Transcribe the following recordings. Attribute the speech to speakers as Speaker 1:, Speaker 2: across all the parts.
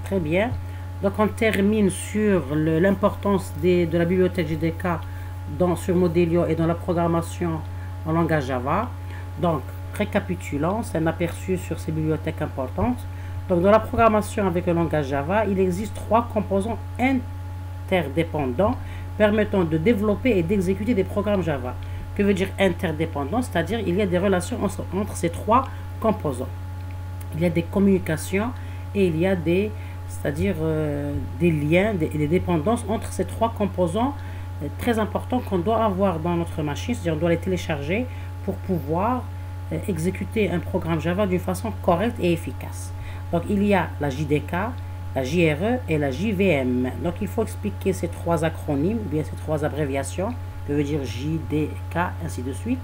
Speaker 1: Très bien. Donc on termine sur l'importance de la bibliothèque JDK sur Modelio et dans la programmation en langage Java. Donc, récapitulons, c'est un aperçu sur ces bibliothèques importantes. Donc, dans la programmation avec le langage Java, il existe 3 composants interdépendants permettant de développer et d'exécuter des programmes Java. Que veut dire interdépendant? C'est-à-dire il y a des relations entre ces 3 composants. Il y a des communications et il y a des liens et des dépendances entre ces 3 composants très importants qu'on doit avoir dans notre machine, c'est-à-dire on doit les télécharger pour pouvoir exécuter un programme Java d'une façon correcte et efficace. Donc il y a la JDK, la JRE et la JVM. Donc il faut expliquer ces 3 acronymes ou bien ces 3 abréviations, que veut dire JDK, ainsi de suite,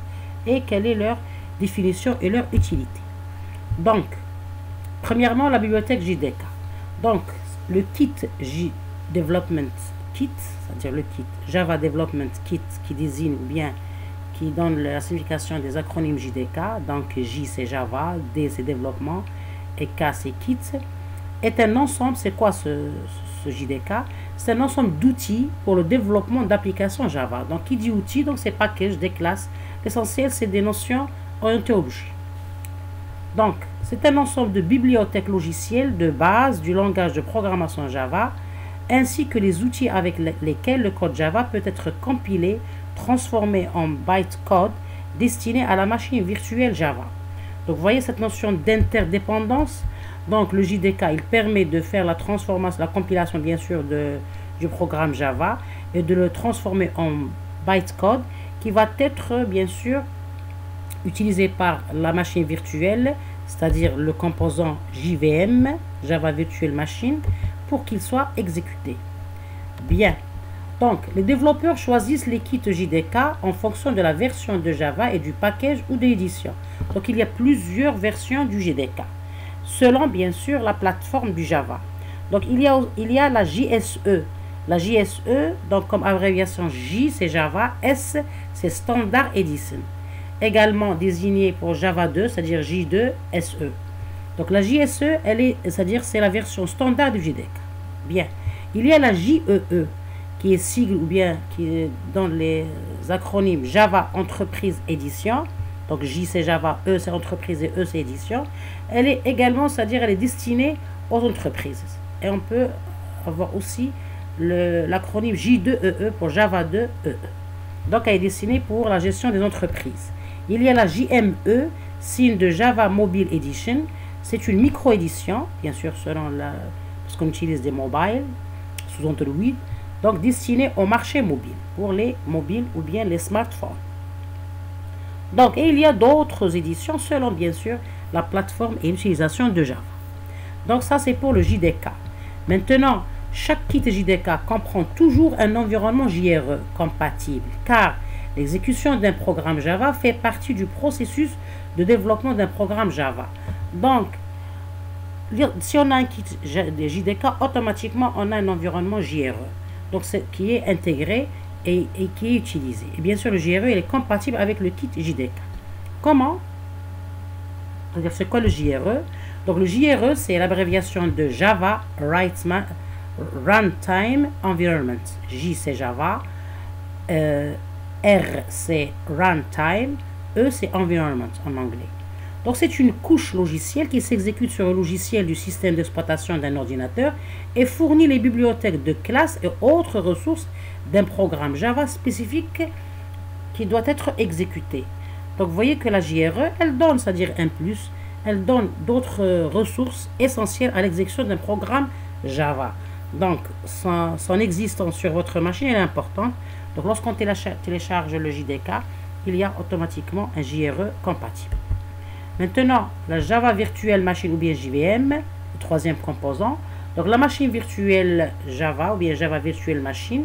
Speaker 1: et quelle est leur définition et leur utilité. Donc, premièrement, la bibliothèque JDK. Donc, le kit Development Kit, c'est-à-dire le kit Java Development Kit qui désigne ou bien qui donne la signification des acronymes JDK, donc J c'est Java, D c'est développement et K c'est kit, est un ensemble. C'est quoi ce JDK? C'est un ensemble d'outils pour le développement d'applications Java. Donc qui dit outils, donc c'est package, des classes. L'essentiel c'est des notions orientées objet. Donc c'est un ensemble de bibliothèques logicielles de base du langage de programmation Java, ainsi que les outils avec lesquels le code Java peut être compilé, transformé en bytecode destiné à la machine virtuelle Java. Donc vous voyez cette notion d'interdépendance. Donc le JDK, il permet de faire la transformation, la compilation bien sûr du programme Java et de le transformer en bytecode qui va être bien sûr utilisé par la machine virtuelle, c'est-à-dire le composant JVM, Java Virtual Machine, pour qu'il soit exécuté. Bien. Donc, les développeurs choisissent les kits JDK en fonction de la version de Java et du package ou de l'édition. Donc, il y a plusieurs versions du JDK, selon bien sûr la plateforme du Java. Donc, il y a la JSE. La JSE, donc comme abréviation J, c'est Java, S, c'est Standard Edition. Également désignée pour Java 2, c'est-à-dire J2 SE. Donc, la JSE, c'est la version standard du JDK. Bien. Il y a la JEE, qui est sigle ou bien qui est dans les acronymes Java Entreprise Édition. Donc J c'est Java, E c'est entreprise et E c'est édition. Elle est également, c'est-à-dire elle est destinée aux entreprises. Et on peut avoir aussi l'acronyme J2EE pour Java 2 EE. Donc elle est destinée pour la gestion des entreprises. Il y a la JME, signe de Java Mobile Edition. C'est une micro-édition, bien sûr selon parce qu'on utilise des mobiles sous Android. Donc destiné au marché mobile, pour les mobiles ou bien les smartphones. Donc, et il y a d'autres éditions selon bien sûr la plateforme et l'utilisation de Java. Donc ça c'est pour le JDK. Maintenant, chaque kit JDK comprend toujours un environnement JRE compatible, car l'exécution d'un programme Java fait partie du processus de développement d'un programme Java. Donc, si on a un kit JDK, automatiquement on a un environnement JRE. Donc, qui est intégré et qui est utilisé. Et bien sûr, le JRE il est compatible avec le kit JDK. Comment? C'est-à-dire, c'est quoi le JRE? Donc, le JRE, c'est l'abréviation de Java Runtime Environment. J, c'est Java. R, c'est Runtime. E, c'est Environment en anglais. Donc, c'est une couche logicielle qui s'exécute sur le logiciel du système d'exploitation d'un ordinateur et fournit les bibliothèques de classes et autres ressources d'un programme Java spécifique qui doit être exécuté. Donc, vous voyez que la JRE, elle donne, c'est-à-dire un plus, elle donne d'autres ressources essentielles à l'exécution d'un programme Java. Donc, son existence sur votre machine est importante. Donc, lorsqu'on télécharge le JDK, il y a automatiquement un JRE compatible. Maintenant, la Java Virtual Machine ou bien JVM, le troisième composant. Donc, la machine virtuelle Java ou bien Java Virtual Machine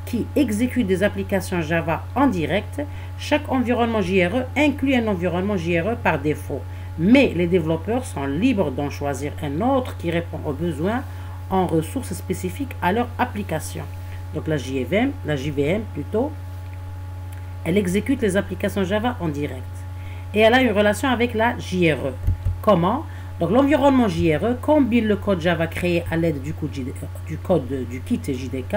Speaker 1: qui exécute des applications Java en direct. Chaque environnement JRE inclut un environnement JRE par défaut, mais les développeurs sont libres d'en choisir un autre qui répond aux besoins en ressources spécifiques à leur application. Donc, la JVM plutôt, elle exécute les applications Java en direct. Et elle a une relation avec la JRE. Comment? Donc l'environnement JRE combine le code Java créé à l'aide du code du kit JDK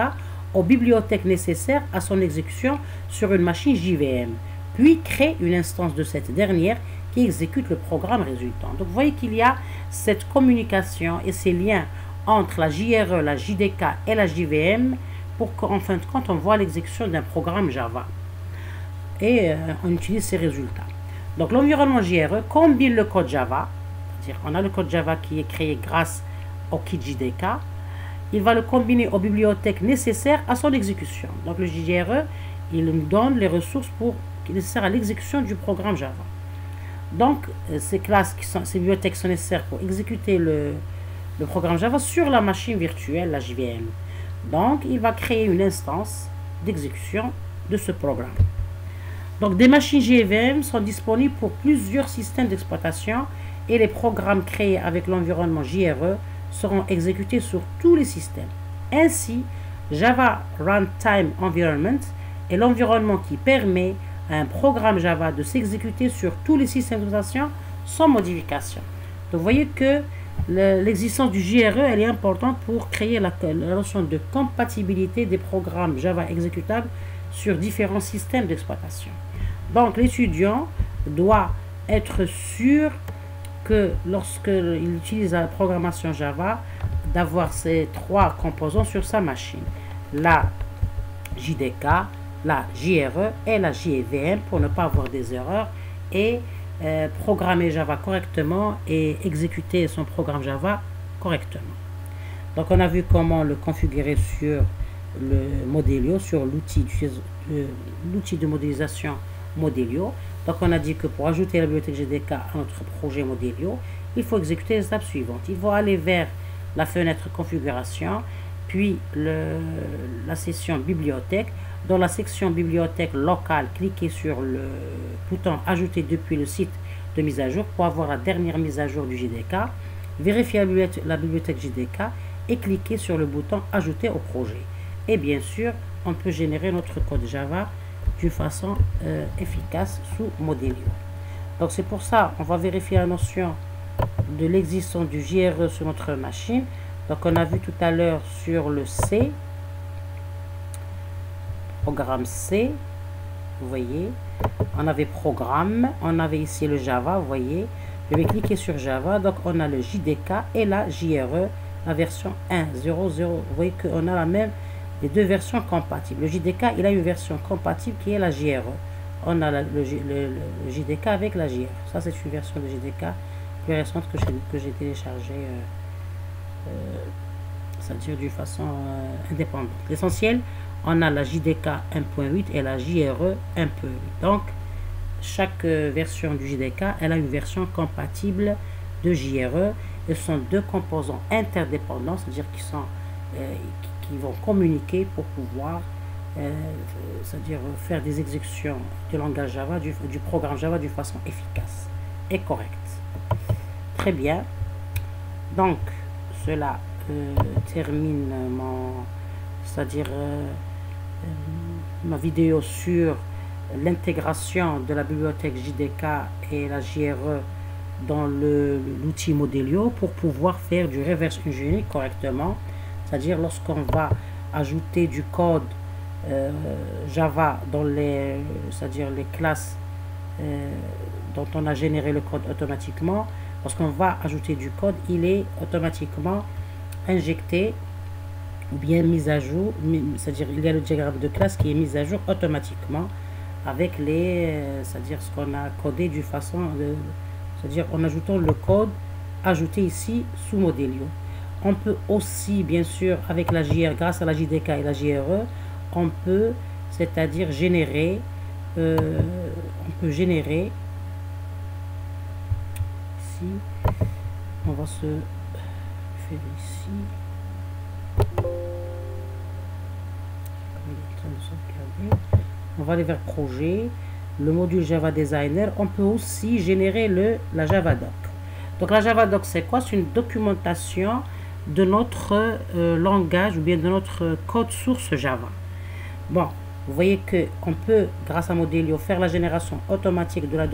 Speaker 1: aux bibliothèques nécessaires à son exécution sur une machine JVM, puis crée une instance de cette dernière qui exécute le programme résultant. Donc vous voyez qu'il y a cette communication et ces liens entre la JRE, la JDK et la JVM pour qu'en fin de compte on voit l'exécution d'un programme Java et on utilise ces résultats. Donc l'environnement JRE combine le code Java, c'est-à-dire on a le code Java qui est créé grâce au kit JDK, il va le combiner aux bibliothèques nécessaires à son exécution. Donc le JRE, il nous donne les ressources nécessaires à l'exécution du programme Java. Donc ces bibliothèques sont nécessaires pour exécuter le programme Java sur la machine virtuelle, la JVM. Donc il va créer une instance d'exécution de ce programme. Donc des machines JVM sont disponibles pour plusieurs systèmes d'exploitation et les programmes créés avec l'environnement JRE seront exécutés sur tous les systèmes. Ainsi, Java Runtime Environment est l'environnement qui permet à un programme Java de s'exécuter sur tous les systèmes d'exploitation sans modification. Donc vous voyez que l'existence du JRE elle est importante pour créer la notion de compatibilité des programmes Java exécutables sur différents systèmes d'exploitation. Donc l'étudiant doit être sûr que lorsqu'il utilise la programmation Java, d'avoir ces trois composants sur sa machine. La JDK, la JRE et la JVM pour ne pas avoir des erreurs et programmer Java correctement et exécuter son programme Java correctement. Donc on a vu comment le configurer sur le Modelio, sur l'outil de modélisation Modelio. Donc on a dit que pour ajouter la bibliothèque JDK à notre projet Modelio, il faut exécuter les étapes suivantes. Il faut aller vers la fenêtre configuration, puis la section bibliothèque. Dans la section bibliothèque locale, cliquez sur le bouton ajouter depuis le site de mise à jour pour avoir la dernière mise à jour du JDK. Vérifiez la bibliothèque JDK et cliquez sur le bouton ajouter au projet. Et bien sûr, on peut générer notre code Java d'une façon efficace sous Modelio. Donc c'est pour ça on va vérifier la notion de l'existence du JRE sur notre machine. Donc on a vu tout à l'heure sur le C, programme C, vous voyez, on avait programme, on avait ici le Java, vous voyez, je vais cliquer sur Java, donc on a le JDK et la JRE, la version 1.0.0, vous voyez qu'on a les deux versions compatibles. Le JDK, il a une version compatible qui est la JRE. On a le JDK avec la JRE. Ça, c'est une version de JDK plus récente que j'ai téléchargée, c'est-à-dire d'une façon indépendante. L'essentiel, on a la JDK 1.8 et la JRE 1.8. Donc, chaque version du JDK, elle a une version compatible de JRE. Et ce sont deux composants interdépendants, c'est-à-dire qui vont communiquer pour pouvoir c'est-à-dire faire des exécutions du langage Java, du programme Java d'une façon efficace et correcte. Très bien. Donc, cela termine c'est-à-dire ma vidéo sur l'intégration de la bibliothèque JDK et la JRE dans l'outil Modelio pour pouvoir faire du reverse engineering correctement. C'est-à-dire lorsqu'on va ajouter du code Java dans c'est-à-dire les classes dont on a généré le code automatiquement, lorsqu'on va ajouter du code, il est automatiquement injecté ou bien mis à jour, c'est-à-dire il y a le diagramme de classe qui est mis à jour automatiquement avec c'est-à-dire ce qu'on a codé d'une façon c'est-à-dire en ajoutant le code ajouté ici sous Modelio. On peut aussi, bien sûr, avec la JRE, grâce à la JDK et la JRE, on peut, c'est-à-dire générer, on peut générer, ici, on va se faire ici, on va aller vers projet, le module Java Designer, on peut aussi générer la Javadoc. Donc la Javadoc, c'est quoi? C'est une documentation de notre langage ou bien de notre code source Java. Bon, vous voyez que on peut, grâce à Modelio, faire la génération automatique de la